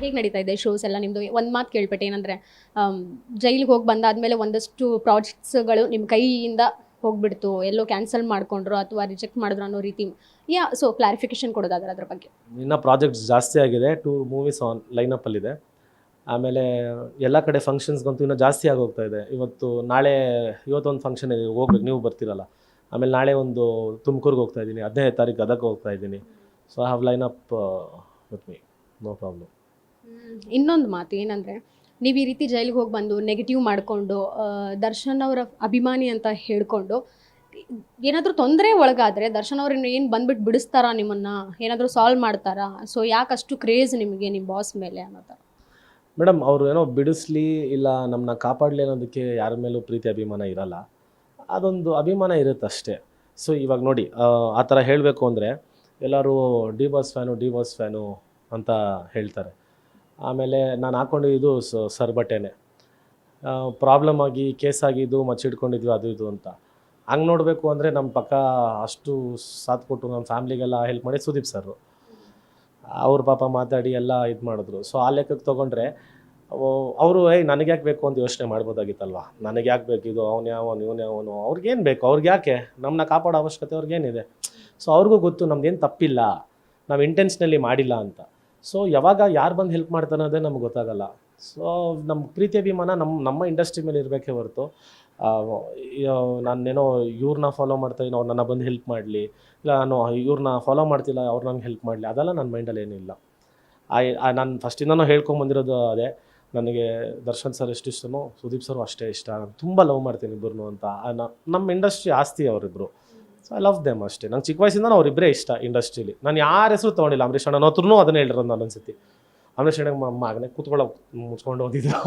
ಹೇಗೆ ನಡೀತಾ ಇದೆ ಶೋಸ್ ಎಲ್ಲ ನಿಮ್ಮದು? ಒಂದು ಮಾತು ಕೇಳ್ಪಟ್ಟೆ ಏನಂದರೆ, ಜೈಲಿಗೆ ಹೋಗಿ ಬಂದಾದಮೇಲೆ ಒಂದಷ್ಟು ಪ್ರಾಜೆಕ್ಟ್ಸ್ಗಳು ನಿಮ್ಮ ಕೈಯಿಂದ ಹೋಗ್ಬಿಡ್ತು, ಎಲ್ಲೋ ಕ್ಯಾನ್ಸಲ್ ಮಾಡ್ಕೊಂಡ್ರು ಅಥವಾ ರಿಜೆಕ್ಟ್ ಮಾಡಿದ್ರು ಅನ್ನೋ ರೀತಿ. ಸೊ ಕ್ಲಾರಿಫಿಕೇಶನ್ ಕೊಡೋದಾದ್ರೆ ಅದ್ರ ಬಗ್ಗೆ. ಇನ್ನು ಪ್ರಾಜೆಕ್ಟ್ಸ್ ಜಾಸ್ತಿ ಆಗಿದೆ, 2 ಮೂವೀಸ್ ಲೈನಪ್ಪಲ್ಲಿದೆ. ಆಮೇಲೆ ಎಲ್ಲ ಕಡೆ ಫಂಕ್ಷನ್ಸ್ಗಂತೂ ಇನ್ನೂ ಜಾಸ್ತಿ ಆಗೋಗ್ತಾ ಇದೆ. ಇವತ್ತೊಂದು ಫಂಕ್ಷನ್ ಇದೆ, ಹೋಗ್ಬೇಕು, ನೀವು ಬರ್ತೀರಲ್ಲ. ಆಮೇಲೆ ನಾಳೆ ಒಂದು ತುಮಕೂರಿಗೆ ಹೋಗ್ತಾ ಇದ್ದೀನಿ, 15ನೇ ತಾರೀಕು ಗದಗ ಹೋಗ್ತಾ ಇದ್ದೀನಿ. So I have line up with me, no problem. ಇನ್ನೊಂದು ಮಾತು ಏನಂದರೆ, ನೀವು ಈ ರೀತಿ ಜೈಲಿಗೆ ಹೋಗಿ ಬಂದು ನೆಗೆಟಿವ್ ಮಾಡಿಕೊಂಡು ದರ್ಶನ್ ಅವರ ಅಭಿಮಾನಿ ಅಂತ ಹೇಳ್ಕೊಂಡು ಏನಾದರೂ ತೊಂದರೆ ಒಳಗಾದರೆ ದರ್ಶನ್ ಅವ್ರನ್ನ ಏನು ಬಂದ್ಬಿಟ್ಟು ಬಿಡಿಸ್ತಾರಾ, ನಿಮ್ಮನ್ನು ಏನಾದರೂ ಸಾಲ್ವ್ ಮಾಡ್ತಾರಾ? ಸೊ ಯಾಕಷ್ಟು ಕ್ರೇಜ್ ನಿಮಗೆ ನಿಮ್ಮ ಬಾಸ್ ಮೇಲೆ ಅನ್ನೋ ಥರ? ಮೇಡಮ್, ಅವರು ಏನೋ ಬಿಡಿಸ್ಲಿ ಇಲ್ಲ ನಮ್ಮನ್ನ ಕಾಪಾಡಲಿ ಅನ್ನೋದಕ್ಕೆ ಯಾರ ಮೇಲೂ ಪ್ರೀತಿ ಅಭಿಮಾನ ಇರಲ್ಲ. ಅದೊಂದು ಅಭಿಮಾನ ಇರುತ್ತೆ ಅಷ್ಟೇ. ಸೊ ಇವಾಗ ನೋಡಿ, ಆ ಥರ ಹೇಳಬೇಕು ಅಂದರೆ ಎಲ್ಲರೂ ಡಿ ಬಾಸ್ ಫ್ಯಾನು ಅಂತ ಹೇಳ್ತಾರೆ. ಆಮೇಲೆ ನಾನು ಹಾಕ್ಕೊಂಡಿದ್ದು ಸರ್ ಬಟ್ಟೆನೇ. ಪ್ರಾಬ್ಲಮ್ ಆಗಿ ಕೇಸ್ ಆಗಿದ್ದು ಮಚ್ಚಿಡ್ಕೊಂಡಿದ್ವಿ ಅದು ಇದು ಅಂತ. ಹಂಗೆ ನೋಡಬೇಕು ಅಂದರೆ ನಮ್ಮ ಪಕ್ಕ ಅಷ್ಟು ಸಾಥ್ ಕೊಟ್ಟು ನಮ್ಮ ಫ್ಯಾಮ್ಲಿಗೆಲ್ಲ ಹೆಲ್ಪ್ ಮಾಡಿ ಸುದೀಪ್ ಸರ್. ಅವ್ರ ಪಾಪ ಮಾತಾಡಿ ಎಲ್ಲ ಇದು ಮಾಡಿದ್ರು. ಸೊ ಆ ಲೆಕ್ಕಕ್ಕೆ ತೊಗೊಂಡ್ರೆ ಅವರು ನನಗೆ ಯಾಕೆ ಬೇಕು ಅಂತ ಯೋಚನೆ ಮಾಡ್ಬೋದಾಗಿತ್ತಲ್ವ. ನನಗೆ ಯಾಕೆ ಬೇಕು ಇದು, ಇವನು ಅವ್ರಿಗೇನು ಬೇಕು, ಅವ್ರಿಗೆ ಯಾಕೆ ನಮ್ಮನ್ನ ಕಾಪಾಡೋ ಅವಶ್ಯಕತೆ ಅವ್ರಿಗೇನಿದೆ. ಸೊ ಅವ್ರಿಗೂ ಗೊತ್ತು ನಮ್ದೇನು ತಪ್ಪಿಲ್ಲ, ನಾವು ಇಂಟೆನ್ಷನಲ್ಲಿ ಮಾಡಿಲ್ಲ ಅಂತ. ಸೊ ಯಾವಾಗ ಯಾರು ಬಂದು ಹೆಲ್ಪ್ ಮಾಡ್ತಾನೆ ಅನ್ನೋದೇ ನಮ್ಗೆ ಗೊತ್ತಾಗಲ್ಲ. ಸೊ ನಮ್ಮ ಪ್ರೀತಿ ಅಭಿಮಾನ ನಮ್ಮ ಇಂಡಸ್ಟ್ರಿ ಮೇಲೆ ಇರಬೇಕೇ ಹೊರತು ನಾನೇನೋ ಇವ್ರನ್ನ ಫಾಲೋ ಮಾಡ್ತಾಯಿದ್ದೀನಿ ಅವ್ರು ನನ್ನ ಬಂದು ಹೆಲ್ಪ್ ಮಾಡಲಿ, ಇಲ್ಲ ನಾನು ಇವ್ರನ್ನ ಫಾಲೋ ಮಾಡ್ತಿಲ್ಲ ಅವ್ರು ನನಗೆ ಹೆಲ್ಪ್ ಮಾಡಲಿ, ಅದೆಲ್ಲ ನನ್ನ ಮೈಂಡಲ್ಲಿ ಏನಿಲ್ಲ. ನಾನು ಫಸ್ಟಿಂದನೂ ಹೇಳ್ಕೊಂಬಂದಿರೋದು ಅದೇ, ನನಗೆ ದರ್ಶನ್ ಸರ್ ಎಷ್ಟು ಇಷ್ಟನೋ ಸುದೀಪ್ ಸರು ಅಷ್ಟೇ ಇಷ್ಟ. ನಾನು ತುಂಬ ಲವ್ ಮಾಡ್ತೀನಿ ಇಬ್ಬರನ್ನು ಅಂತ. ನಮ್ಮ ಇಂಡಸ್ಟ್ರಿ ಆಸ್ತಿ ಅವರಿಬ್ಬರು. ಸೊ ಐ ಲವ್ ದೆಮ್ ಅಷ್ಟೇ. ನಂಗೆ ಚಿಕ್ಕ ವಯಸ್ಸಿಂದ ಅವರಿಬ್ಬರೇ ಇಷ್ಟ ಇಂಡಸ್ಟ್ರೀಲಿ. ನಾನು ಯಾರ ಹೆಸರು ತೊಗೊಂಡಿಲ್ಲ. ಅಂಬರೀಷ್ ಅಣ್ಣನ ಹತ್ರನೂ ಅದನ್ನೇ ಹೇಳಿರೋದು ನಾನು ಒಂದ್ಸತಿ. ಅಂಬರೀಷ್ ಅಣ್ಣಗೆ ಮಗನೇ ಕೂತ್ಕೊಳ್ಳೋ ಮುಚ್ಕೊಂಡು ಓದಿದ್ರು.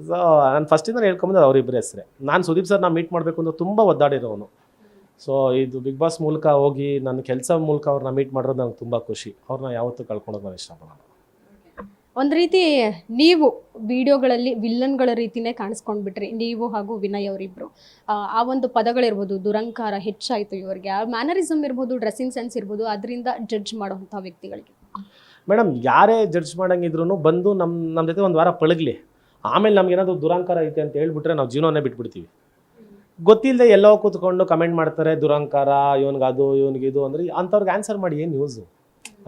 ಸೊ ನಾನು ಫಸ್ಟಿಂದ ಹೇಳ್ಕೊಂಬಂದು ಅವರಿಬ್ಬರೇ ಹೆಸರೇ. ನಾನು ಸುದೀಪ್ ಸರ್ನ ಮೀಟ್ ಮಾಡಬೇಕು ಅಂತ ತುಂಬ ಒದ್ದಾಡಿರೋನು. ಸೊ ಇದು ಬಿಗ್ ಬಾಸ್ ಮೂಲಕ ಹೋಗಿ ನನ್ನ ಕೆಲಸ ಮೂಲಕ ಅವ್ರನ್ನ ಮೀಟ್ ಮಾಡೋದು ನನಗೆ ತುಂಬ ಖುಷಿ. ಅವ್ರನ್ನ ಯಾವತ್ತೂ ಕಳ್ಕೊಳೋದು ನಾನು ಇಷ್ಟಪಡೋಣ. ಒಂದು ರೀತಿ ನೀವು ವಿಡಿಯೋಗಳಲ್ಲಿ ವಿಲ್ಲನ್ಗಳ ರೀತಿಯೇ ಕಾಣಿಸ್ಕೊಂಡ್ಬಿಟ್ರಿ, ನೀವು ಹಾಗೂ ವಿನಯ್ ಅವರಿಬ್ಬರು. ಆ ಒಂದು ಪದಗಳಿರ್ಬೋದು, ದುರಂಕಾರ ಹೆಚ್ಚಾಯಿತು ಇವರಿಗೆ, ಆ ಮ್ಯಾನರಿಸಮ್ ಇರ್ಬೋದು, ಡ್ರೆಸ್ಸಿಂಗ್ ಸೆನ್ಸ್ ಇರ್ಬೋದು, ಅದರಿಂದ ಜಡ್ಜ್ ಮಾಡುವಂಥ ವ್ಯಕ್ತಿಗಳಿಗೆ. ಮೇಡಮ್, ಯಾರೇ ಜಡ್ಜ್ ಮಾಡೋಂಗಿದ್ರು ಬಂದು ನಮ್ಮ ಜೊತೆ ಒಂದು ವಾರ ಪಳಗಲಿ, ಆಮೇಲೆ ನಮಗೇನಾದ್ರು ದುರಂಕಾರ ಐತೆ ಅಂತ ಹೇಳ್ಬಿಟ್ರೆ ನಾವು ಜೀವನನೇ ಬಿಟ್ಬಿಡ್ತೀವಿ. ಗೊತ್ತಿಲ್ಲದೆ ಎಲ್ಲೋ ಕೂತ್ಕೊಂಡು ಕಮೆಂಟ್ ಮಾಡ್ತಾರೆ, ದುರಂಕಾರ ಇವನಿಗದು ಇವನಿಗಿದು ಅಂದರೆ ಅಂಥವ್ರಿಗೆ ಆನ್ಸರ್ ಮಾಡಿ ಏನು ಯೂಸು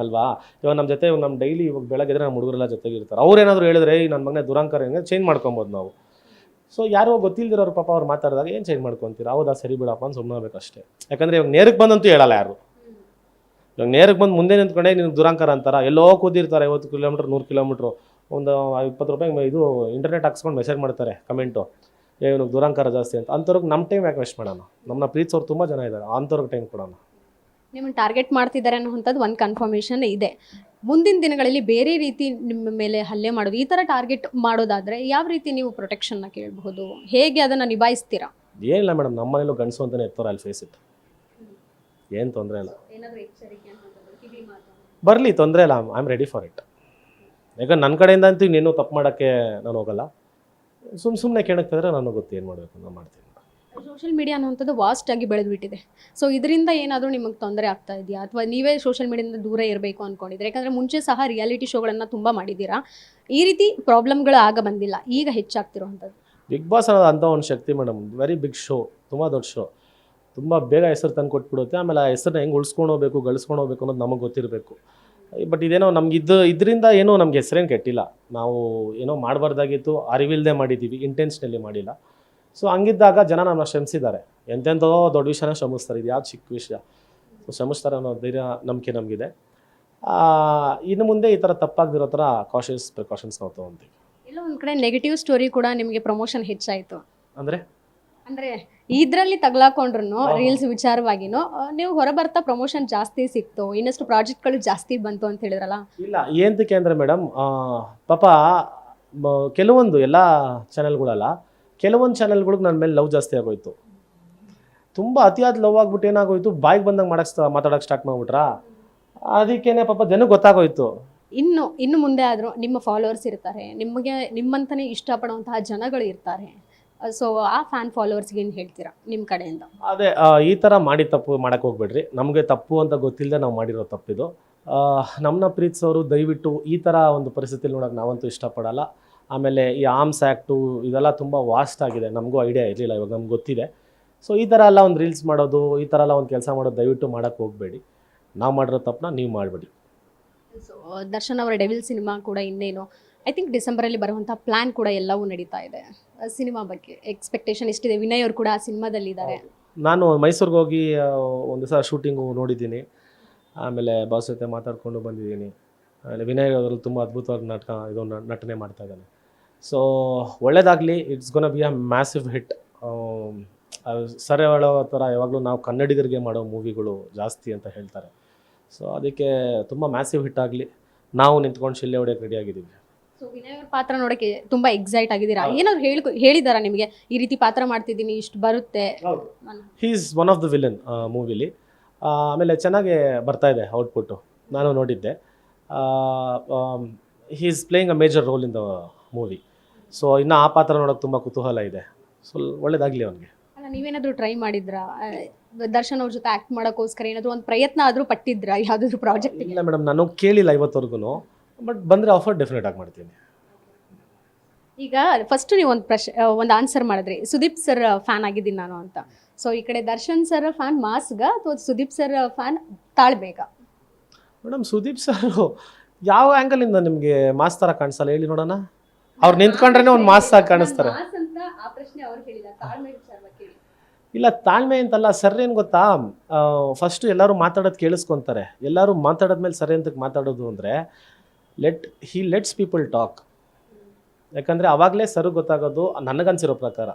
ಅಲ್ವಾ? ಇವಾಗ ನಮ್ಮ ಜೊತೆ ನಮ್ಮ ಡೈಲಿ ಇವಾಗ ಬೆಳಗ್ಗೆ ನಮ್ಮ ಹುಡುಗರೆಲ್ಲ ಜೊತೆಗಿರ್ತಾರೆ. ಅವ್ರೇನಾದರೂ ಹೇಳಿದ್ರೆ ನನ್ನ ಮಗನೇ ದುರಂಕಾರ ಹೆಂಗೆ ಚೇಂಜ್ ಮಾಡ್ಕೊಬೋದು ನಾವು. ಸೊ ಯಾರೋ ಗೊತ್ತಿಲ್ದಿರೋರು ಪಾಪ ಅವ್ರು ಮಾತಾಡಿದಾಗ ಏನು ಚೇಂಜ್ ಮಾಡ್ಕೊತೀರಾ? ಹೌದಾ, ಸರಿ ಬಿಡಪ್ಪ ಅಂತ ಸುಮ್ಮನೆ ಆಗಬೇಕಷ್ಟೇ. ಯಾಕಂದರೆ ಇವಾಗ ನೇರಕ್ಕೆ ಬಂದಂತೂ ಹೇಳಲ್ಲ ಯಾರು. ಇವಾಗ ನೇರಕ್ಕೆ ಬಂದು ಮುಂದೆ ನಿಂತ್ಕೊಂಡೆ ನೀವು ದುರಂಕಾರ ಅಂತಾರ. ಎಲ್ಲೋ ಕೂದಿರ್ತಾರೆ 50 ಕಿಲೋಮೀಟ್ರ್ 100 ಕಿಲೋಮೀಟ್ರು, ಒಂದು 20 ರೂಪಾಯಿ ಇದು ಇಂಟರ್ನೆಟ್ ಹಾಕ್ಸ್ಕೊಂಡು ಮೆಸೇಜ್ ಮಾಡ್ತಾರೆ ಕಮೆಂಟು, ಇವನಿಗೆ ದುರಂಕಾರ ಜಾಸ್ತಿ ಅಂತ. ಅಂಥವ್ರಿಗೆ ನಮ್ಮ ಟೈಮ್ ಯಾಕೆ ವೇಸ್ಟ್ ಮಾಡೋಣ? ನಮ್ಮನ್ನ ಪ್ರೀತಿಸೋರು ತುಂಬ ಜನ ಇದ್ದಾರೆ, ಅಂಥವ್ರಿಗೆ ಟೈಮ್ ಕೊಡೋಣ. ನಿಮ್ಮನ್ನು ಟಾರ್ಗೆಟ್ ಮಾಡ್ತಿದ್ದಾರೆ ಅನ್ನೋಂಥದ್ದು ಒಂದು ಕನ್ಫರ್ಮೇಷನ್ ಇದೆ. ಮುಂದಿನ ದಿನಗಳಲ್ಲಿ ಬೇರೆ ರೀತಿ ನಿಮ್ಮ ಮೇಲೆ ಹಲ್ಲೆ ಮಾಡೋದು, ಈ ಥರ ಟಾರ್ಗೆಟ್ ಮಾಡೋದಾದರೆ ಯಾವ ರೀತಿ ನೀವು ಪ್ರೊಟೆಕ್ಷನ್ನ ಕೇಳಬಹುದು? ಹೇಗೆ ಅದನ್ನು ನಿಭಾಯಿಸ್ತೀರಾ? ಏನಿಲ್ಲ ಮೇಡಮ್, ನಮ್ಮ ಮನೇಲೂ ಗಂಡಸು ಅಂತಲೇ ಇರ್ತಾರೆ, ಅಲ್ಲಿ ಫೇಸ್ ಇಟ್. ಏನು ತೊಂದರೆ ಇಲ್ಲ, ಬರಲಿ, ತೊಂದರೆ ಇಲ್ಲ. I am ready for it. ಯಾಕಂದ್ರೆ ನನ್ನ ಕಡೆಯಿಂದ ಅಂತೂ ಇನ್ನೇನು ತಪ್ಪು ಮಾಡೋಕ್ಕೆ ನಾನು ಹೋಗಲ್ಲ. ಸುಮ್ಮನೆ ಕೇಳಕ್ಕಿದ್ರೆ ನನಗೆ ಗೊತ್ತು ಏನು ಮಾಡಬೇಕು, ನಾನು ಮಾಡ್ತೀನಿ. ಸೋಷಿಯಲ್ ಮೀಡಿಯಾ ಅನ್ನೋಂಥದ್ದು ವಾಸ್ಟ್ ಆಗಿ ಬೆಳೆದ್ಬಿಟ್ಟಿದೆ. ಸೊ ಇದರಿಂದ ಏನಾದರೂ ನಿಮಗೆ ತೊಂದರೆ ಆಗ್ತಾ ಇದೆಯಾ, ಅಥವಾ ನೀವೇ ಸೋಷಿಯಲ್ ಮೀಡಿಯಾದಿಂದ ದೂರ ಇರಬೇಕು ಅಂದ್ಕೊಂಡಿದ್ರೆ? ಯಾಕಂದರೆ ಮುಂಚೆ ಸಹ ರಿಯಾಲಿಟಿ ಶೋಗಳನ್ನು ತುಂಬ ಮಾಡಿದ್ದೀರಾ, ಈ ರೀತಿ ಪ್ರಾಬ್ಲಮ್ಗಳು ಆಗ ಬಂದಿಲ್ಲ, ಈಗ ಹೆಚ್ಚಾಗ್ತಿರೋವಂಥದ್ದು. ಬಿಗ್ ಬಾಸ್ ಅನ್ನೋದು ಅಂಥ ಒಂದು ಶಕ್ತಿ ಮೇಡಮ್, ವೆರಿ ಬಿಗ್ ಶೋ, ತುಂಬ ದೊಡ್ಡ ಶೋ, ತುಂಬ ಬೇಗ ಹೆಸರು ತಂದು ಕೊಟ್ಬಿಡುತ್ತೆ. ಆಮೇಲೆ ಆ ಹೆಸರನ್ನ ಹೆಂಗೆ ಉಳಿಸ್ಕೊಂಡು ಹೋಗ್ಬೇಕು, ಗಳಿಸ್ಕೊಂಡು ಹೋಗ್ಬೇಕು ಅನ್ನೋದು ನಮಗೆ ಗೊತ್ತಿರಬೇಕು. ಬಟ್ ಇದೇನೋ ನಮ್ಗೆ ಇದರಿಂದ ಏನೋ ನಮ್ಗೆ ಹೆಸರೇನು ಕೆಟ್ಟಿಲ್ಲ. ನಾವು ಏನೋ ಮಾಡಬಾರ್ದಾಗಿತ್ತು, ಅರಿವಿಲ್ಲದೆ ಮಾಡಿದ್ದೀವಿ, ಇಂಟೆನ್ಷನಲ್ಲಿ ಮಾಡಿಲ್ಲ. ಸೊ ಹಂಗಿದ್ದಾಗ ಜನ ನಮ್ಮನ್ನ ಶ್ರಮಿಸಿದ್ದಾರೆ. ಎಂತೆಂಥೋ ದೊಡ್ಡ ವಿಷಯನ ಶ್ರಮಿಸ್ತಾರೆ, ಇದು ಯಾವ್ದು ಚಿಕ್ಕ ವಿಷಯ. ಸೊ ಶ್ರಮಿಸ್ತಾರೆ ಅನ್ನೋ ಧೈರ್ಯ ನಂಬಿಕೆ ನಮಗಿದೆ. ಇನ್ನು ಮುಂದೆ ಈ ಥರ ತಪ್ಪಾಗದಿರೋ ಥರ ಪ್ರಿಕಾಷನ್ಸ್ ನಾವು ತೊಗೊತೀವಿ. ಎಲ್ಲ ಒಂದು ಕಡೆ ನೆಗೆಟಿವ್ ಸ್ಟೋರಿ ಕೂಡ ನಿಮಗೆ ಪ್ರಮೋಷನ್ ಹೆಚ್ಚಾಯಿತು ಅಂದರೆ ಇದರಲ್ಲಿ ತಗ್ಲಾಕೊಂಡ್ರು ರೀಲ್ಸ್ ವಿಚಾರವಾಗಿನೂ ನೀವು ಹೊರಬರ್ತಾ ಪ್ರಮೋಷನ್ ಜಾಸ್ತಿ ಸಿಕ್ತು, ಇನ್ನಷ್ಟು ಪ್ರಾಜೆಕ್ಟ್ಗಳು ಜಾಸ್ತಿ ಬಂತು ಅಂತ ಹೇಳಿದ್ರಲ್ಲ? ಇಲ್ಲ, ಏನಕ್ಕೆ ಅಂದರೆ ಮೇಡಮ್, ಪಾಪ ಕೆಲವೊಂದು ಎಲ್ಲ ಚಾನೆಲ್ಗಳಲ್ಲ, ಕೆಲವೊಂದು ಚಾನೆಲ್ಗಳಿಗೆ ನನ್ನ ಮೇಲೆ ಲವ್ ಜಾಸ್ತಿ ಆಗೋಯ್ತು. ತುಂಬ ಅತಿಯಾದ ಲವ್ ಆಗ್ಬಿಟ್ಟು ಏನಾಗೋಯ್ತು, ಬಾಯಿಗೆ ಬಂದಂಗೆ ಮಾತಾಡೋಕ್ಕೆ ಸ್ಟಾರ್ಟ್ ಮಾಡಿಬಿಟ್ರಾ. ಅದಕ್ಕೇನೆ ಪಾಪ ಜನಕ್ಕೆ ಗೊತ್ತಾಗೋಯ್ತು. ಇನ್ನು ಮುಂದೆ ಆದರೂ ನಿಮ್ಮ ಫಾಲೋವರ್ಸ್ ಇರ್ತಾರೆ, ನಿಮಗೆ ನಿಮ್ಮಂತಲೇ ಇಷ್ಟಪಡುವಂತಹ ಜನಗಳು ಇರ್ತಾರೆ. ಸೊ ಆ ಫ್ಯಾನ್ ಫಾಲೋವರ್ಸ್ಗೆ ಏನು ಹೇಳ್ತೀರಾ ನಿಮ್ಮ ಕಡೆಯಿಂದ? ಅದೇ ಈ ಥರ ಮಾಡಿ ತಪ್ಪು ಮಾಡೋಕ್ಕೆ ಹೋಗ್ಬೇಡ್ರಿ. ನಮಗೆ ತಪ್ಪು ಅಂತ ಗೊತ್ತಿಲ್ಲದೆ ನಾವು ಮಾಡಿರೋ ತಪ್ಪಿದು. ನಮ್ಮನ್ನ ಪ್ರೀತಿಸೋರು ದಯವಿಟ್ಟು ಈ ಥರ ಒಂದು ಪರಿಸ್ಥಿತಿಲಿ ನೋಡೋಕೆ ನಾವಂತೂ ಇಷ್ಟಪಡಲ್ಲ. ಆಮೇಲೆ ಈ ಆರ್ಮ್ಸ್ ಆ್ಯಕ್ಟು ಇದೆಲ್ಲ ತುಂಬ ವಾಸ್ಟ್ ಆಗಿದೆ, ನಮಗೂ ಐಡಿಯಾ ಇರಲಿಲ್ಲ, ಇವಾಗ ನಮ್ಗೆ ಗೊತ್ತಿದೆ. ಸೊ ಈ ಥರ ಎಲ್ಲ ಒಂದು ರೀಲ್ಸ್ ಮಾಡೋದು, ಈ ಥರ ಎಲ್ಲ ಒಂದು ಕೆಲಸ ಮಾಡೋದು ದಯವಿಟ್ಟು ಮಾಡೋಕ್ಕೆ ಹೋಗಬೇಡಿ. ನಾವು ಮಾಡಿರೋ ತಪ್ಪನ್ನ ನೀವು ಮಾಡಬೇಡಿ. ಸೊ ದರ್ಶನ್ ಅವರ ಡೆವಿಲ್ ಸಿನಿಮಾ ಕೂಡ ಇನ್ನೇನು ಐ ಥಿಂಕ್ ಡಿಸೆಂಬರಲ್ಲಿ ಬರುವಂಥ ಪ್ಲ್ಯಾನ್ ಕೂಡ ಎಲ್ಲವೂ ನಡೀತಾ ಇದೆ. ಸಿನಿಮಾ ಬಗ್ಗೆ ಎಕ್ಸ್ಪೆಕ್ಟೇಷನ್ ಎಷ್ಟಿದೆ? ವಿನಯ್ ಅವರು ಕೂಡ ಆ ಸಿನಿಮಾದಲ್ಲಿದ್ದಾರೆ. ನಾನು ಮೈಸೂರಿಗೆ ಹೋಗಿ ಒಂದು ದಿವಸ ಶೂಟಿಂಗು ನೋಡಿದ್ದೀನಿ, ಆಮೇಲೆ ಬಾಸ್ ಜೊತೆ ಮಾತಾಡಿಕೊಂಡು ಬಂದಿದ್ದೀನಿ. ಆಮೇಲೆ ವಿನಯ್ ಅವರು ತುಂಬ ಅದ್ಭುತವಾಗಿ ನಟನೆ ಮಾಡ್ತಾ ಇದ್ದಾನೆ. ಸೊ ಒಳ್ಳೇದಾಗಲಿ, it's ಗೋನ be a massive hit. Sir ಹೇಳೋ ಥರ ಯಾವಾಗಲೂ ನಾವು ಕನ್ನಡಿಗರಿಗೆ ಮಾಡೋ ಮೂವಿಗಳು ಜಾಸ್ತಿ ಅಂತ ಹೇಳ್ತಾರೆ. ಸೊ ಅದಕ್ಕೆ ತುಂಬ ಮ್ಯಾಸಿವ್ ಹಿಟ್ ಆಗಲಿ, ನಾವು ನಿಂತ್ಕೊಂಡು ಶಿಲ್ಲೆ ಹೊಡೆಯೋಕೆ ರೆಡಿಯಾಗಿದ್ದೀವಿ. ಸೊ ವಿನಯ್ ಅವ್ರ ಪಾತ್ರ ನೋಡೋಕ್ಕೆ ತುಂಬ ಎಕ್ಸೈಟ್ ಆಗಿದ್ದೀರಾ? ಏನಾದ್ರು ಹೇಳಿದಾರಾ ನಿಮಗೆ ಈ ರೀತಿ ಪಾತ್ರ ಮಾಡ್ತಿದ್ದೀನಿ, ಇಷ್ಟು ಬರುತ್ತೆ? He is one of the villain ಮೂವಿಲಿ. ಆಮೇಲೆ ಚೆನ್ನಾಗೇ ಬರ್ತಾ ಇದೆ ಔಟ್ಪುಟ್ಟು, ನಾನು ನೋಡಿದ್ದೆ. He is playing a major role in the movie. So ಇನ್ನು ಆ ಪಾತ್ರ ನೋಡೋಕೆ ತುಂಬ ಕುತೂಹಲ ಇದೆ. ಸೊ ಒಳ್ಳೇದಾಗಲಿ ಅವನಿಗೆ. ಅಲ್ಲ, ನೀವೇನಾದರೂ ಟ್ರೈ ಮಾಡಿದ್ರಾ ದರ್ಶನ್ ಅವ್ರ ಜೊತೆ ಆ್ಯಕ್ಟ್ ಮಾಡೋಕ್ಕೋಸ್ಕರ? ಏನಾದರೂ ಒಂದು ಪ್ರಯತ್ನ ಆದರೂ ಪಟ್ಟಿದ್ರಾ ಯಾವುದಾದ್ರೂ ಪ್ರಾಜೆಕ್ಟ್? ಇಲ್ಲ ಮೇಡಮ್, ನಾನು ಕೇಳಿಲ್ಲ ಇವತ್ತವರೆಗೂ, ಬಟ್ ಬಂದರೆ ಆಫರ್ ಡೆಫಿನೆಟ್ ಆಗಿ ಮಾಡ್ತೀನಿ. ಈಗ ಫಸ್ಟ್ ನೀವು ಒಂದು ಆನ್ಸರ್ ಮಾಡಿದ್ರಿ, ಸುದೀಪ್ ಸರ್ ಫ್ಯಾನ್ ಆಗಿದ್ದೀನಿ ನಾನು ಅಂತ. ಸೊ ಈ ಕಡೆ ದರ್ಶನ್ ಸರ್ ಫ್ಯಾನ್ ಮಾಸ್ಗ ಅಥವಾ ಸುದೀಪ್ ಸರ್ ಫ್ಯಾನ್ ತಾಳ್ಬೇಕ? ಮೇಡಮ್, ಸುದೀಪ್ ಸರ್ ಯಾವ ಆ್ಯಂಗಲಿಂದ ನಿಮಗೆ ಮಾಸ್ ಥರ ಕಾಣಿಸಲ್ಲ ಹೇಳಿ ನೋಡೋಣ? ಅವ್ರು ನಿಂತ್ಕೊಂಡ್ರೆ ಒಂದು ಮಾಸ್ ಆಗಿ ಕಾಣಿಸ್ತಾರೆ. ಇಲ್ಲ, ತಾಳ್ಮೆ ಅಂತಲ್ಲ ಸರ್. ಏನು ಗೊತ್ತಾ, ಫಸ್ಟು ಎಲ್ಲರೂ ಮಾತಾಡೋದು ಕೇಳಿಸ್ಕೊತಾರೆ. ಎಲ್ಲರೂ ಮಾತಾಡೋದ್ಮೇಲೆ ಸರಿ ಅಂತಕ್ಕೆ ಮಾತಾಡೋದು ಅಂದರೆ ಲೆಟ್ಸ್ ಪೀಪಲ್ ಟಾಕ್. ಯಾಕಂದರೆ ಆವಾಗಲೇ ಸರ್ ಗೊತ್ತಾಗೋದು ನನಗನ್ಸಿರೋ ಪ್ರಕಾರ.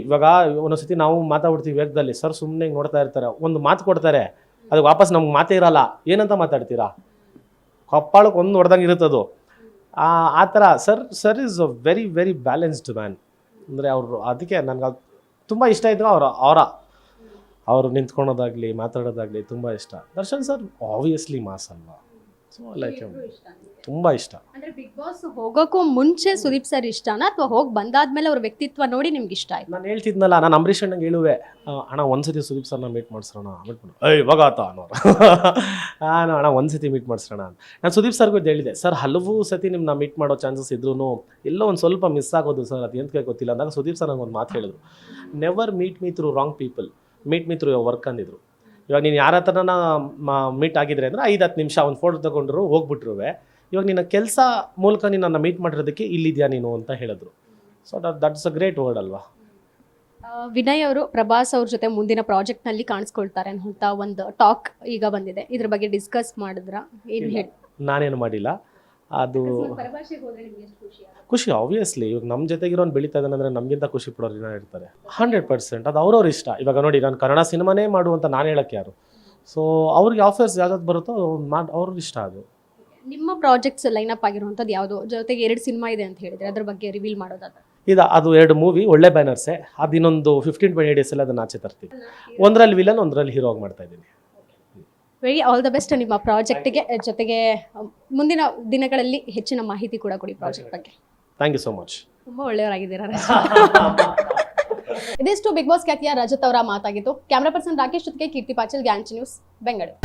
ಇವಾಗ ಒಂದೊಂದ್ಸತಿ ನಾವು ಮಾತಾಡ್ಬಿಡ್ತೀವಿ ವೇಗದಲ್ಲಿ, ಸರ್ ಸುಮ್ಮನೆ ಹಿಂಗೆ ನೋಡ್ತಾ ಇರ್ತಾರೆ, ಒಂದು ಮಾತು ಕೊಡ್ತಾರೆ, ಅದಕ್ಕೆ ವಾಪಸ್ ನಮ್ಗೆ ಮಾತೇ ಇರಲ್ಲ. ಏನಂತ ಮಾತಾಡ್ತೀರಾ? ಕಪ್ಪಾಳಕ್ಕೆ ಒಂದು ಹೊಡೆದಂಗೆ ಇರುತ್ತದು. ಆ ಥರ sir is a very very balanced man. ಅಂದರೆ ಅವರು, ಅದಕ್ಕೆ ನನಗೆ ತುಂಬ ಇಷ್ಟ ಇದ್ರು ಅವರು ನಿಂತ್ಕೊಳೋದಾಗಲಿ ಮಾತಾಡೋದಾಗಲಿ ತುಂಬ ಇಷ್ಟ. ದರ್ಶನ್ ಸರ್ ಆಬ್ವಿಯಸ್ಲಿ ಮಾಸ್ ಅಲ್ವಾ? ಸೊ ಲೈಕ್ ತುಂಬ ಇಷ್ಟ. ಅಂದರೆ ಬಿಗ್ ಬಾಸ್ ಹೋಗೋಕ್ಕೂ ಮುಂಚೆ ಸುದೀಪ್ ಸರ್ ಇಷ್ಟನಾ ಅಥವಾ ಹೋಗಿ ಬಂದಾದ್ಮೇಲೆ ಅವ್ರ ವ್ಯಕ್ತಿತ್ವ ನೋಡಿ ನಿಮ್ಗೆ ಇಷ್ಟ ಆಯ್ತು? ನಾನು ಹೇಳ್ತಿದ್ನಲ್ಲ, ನಾನು ಅಂಬರೀಷ್ ಅಣ್ಣಂಗೆ ಹೇಳುವೆ, ಅಣ್ಣ ಒಂದ್ಸತಿ ಸುದೀಪ್ ಸರ್ನ ಮೀಟ್ ಮಾಡಿಸ್ರೋಣ ಇವಾಗಾತ ಅನ್ನೋರು. ನಾನು ಅಣ್ಣ ಒಂದ್ಸತಿ ಮೀಟ್ ಮಾಡಿಸ್ರೋಣ ಅಂತ ನಾನು ಸುದೀಪ್ ಸರ್ಗೂ ಹೇಳಿದೆ. ಸರ್ ಹಲವು ಸತಿ ನಿಮ್ಮನ್ನ ಮೀಟ್ ಮಾಡೋ ಚಾನ್ಸಸ್ ಇದ್ರೂ ಎಲ್ಲೋ ಒಂದು ಸ್ವಲ್ಪ ಮಿಸ್ ಆಗೋದು ಸರ್, ಅದು ಎಂತಕ್ಕೆ ಗೊತ್ತಿಲ್ಲ ಅಂದಾಗ ಸುದೀಪ್ ಸರ್ ನಂಗೆ ಒಂದು ಮಾತು ಹೇಳಿದ್ರು, never meet me through wrong people, meet me through your work ಅಂದಿದ್ರು. ಇವಾಗ ನೀನು ಯಾರ ಹತ್ರನ ಮೀಟ್ ಆಗಿದ್ರೆ ಅಂದರೆ 5-10 ನಿಮಿಷ ಒಂದು ಫೋಟೋ ತಗೊಂಡ್ರು ಹೋಗ್ಬಿಟ್ರುವೆ, ಇವಾಗ ನಿನ್ನ ಕೆಲಸ ಮೂಲಕ ನಿನ್ನನ್ನು ಮೀಟ್ ಮಾಡಿರೋದಕ್ಕೆ ಇಲ್ಲಿದೆಯಾ ನೀನು ಅಂತ ಹೇಳಿದ್ರು. So that's a great word ಅಲ್ವಾ? ವಿನಯ್ ಅವರು ಪ್ರಭಾಸ್ ಅವ್ರ ಜೊತೆ ಮುಂದಿನ ಪ್ರಾಜೆಕ್ಟ್ನಲ್ಲಿ ಕಾಣಿಸ್ಕೊಳ್ತಾರೆ ಅಂತ ಒಂದು ಟಾಕ್ ಈಗ ಬಂದಿದೆ, ಇದ್ರ ಬಗ್ಗೆ ಡಿಸ್ಕಸ್ ಮಾಡಿದ್ರಾ? ಏನು ಹೇಳಿ? ನಾನೇನು ಮಾಡಿಲ್ಲ. ಅದು ಖುಷಿ ಆಬ್ವಿಯಸ್ಲಿ. ಇವಾಗ ನಮ್ಮ ಜೊತೆಗಿರೋನು ಬೆಳೀತಾ ಇದ್ದಾನೆ ಅಂದರೆ ನಮಗಿಂತ ಖುಷಿ ಪಡೋರು ಜನ ಇರ್ತಾರೆ. 100%. ಅದು ಅವ್ರವ್ರ ಇಷ್ಟ. ಇವಾಗ ನೋಡಿ, ನಾನು ಕನ್ನಡ ಸಿನಿಮಾನೇ ಮಾಡುವಂತ ನಾನು ಹೇಳಕ್ಕೆ ಯಾರು? ಸೊ ಅವ್ರಿಗೆ ಆಫರ್ಸ್ ಯಾವ್ದು ಬರುತ್ತೋ ಅವ್ರಿಗೆ ಇಷ್ಟ. ಅದು ನಿಮ್ಮ ಪ್ರಾಜೆಕ್ಟ್ಸ್ ಲೈನಪ್ ಆಗಿರುವಂಥದ್ದು ಯಾವುದು? ಜೊತೆಗೆ 2 ಸಿನಿಮಾ ಇದೆ ಅಂತ ಹೇಳಿದ್ರೆ ಅದ್ರ ಬಗ್ಗೆ ರಿವೀಲ್ ಮಾಡೋದಾದ್ರೆ? ಅದು 2 ಮೂವಿ ಒಳ್ಳೆ ಬ್ಯಾನರ್ಸೇ. ಅದು ಇನ್ನೊಂದು 15-20 ಡೇಸಲ್ಲಿ ಅದನ್ನು ಆಚೆ ತರ್ತೀವಿ. ಒಂದರಲ್ಲಿ ವಿಲನ್, ಒಂದರಲ್ಲಿ ಹೀರೋ ಆಗಿ ಮಾಡ್ತಾ ಇದ್ದೀನಿ. ವೆರಿ ಆಲ್ ದ ಬೆಸ್ಟ್ ನಿಮ್ಮ ಪ್ರಾಜೆಕ್ಟ್ಗೆ. ಜೊತೆಗೆ ಮುಂದಿನ ದಿನಗಳಲ್ಲಿ ಹೆಚ್ಚಿನ ಮಾಹಿತಿ ಕೂಡ ಕೊಡಿ ಪ್ರಾಜೆಕ್ಟ್ ಬಗ್ಗೆ. Thank you so much. ತುಂಬ ಒಳ್ಳೆಯವರಾಗಿದ್ದೀರಾ. ಇದಿಷ್ಟು ಬಿಗ್ ಬಾಸ್ ಖ್ಯಾತಿಯ ರಜತ್ ಅವರ ಮಾತಾಗಿತ್ತು. ಕ್ಯಾಮ್ರಾ ಪರ್ಸನ್ ರಾಕೇಶ್ ಜೊತೆಗೆ ಕೀರ್ತಿ ಪಾಚಲ್, ಗ್ಯಾಂಚ್ ನ್ಯೂಸ್, ಬೆಂಗಳೂರು.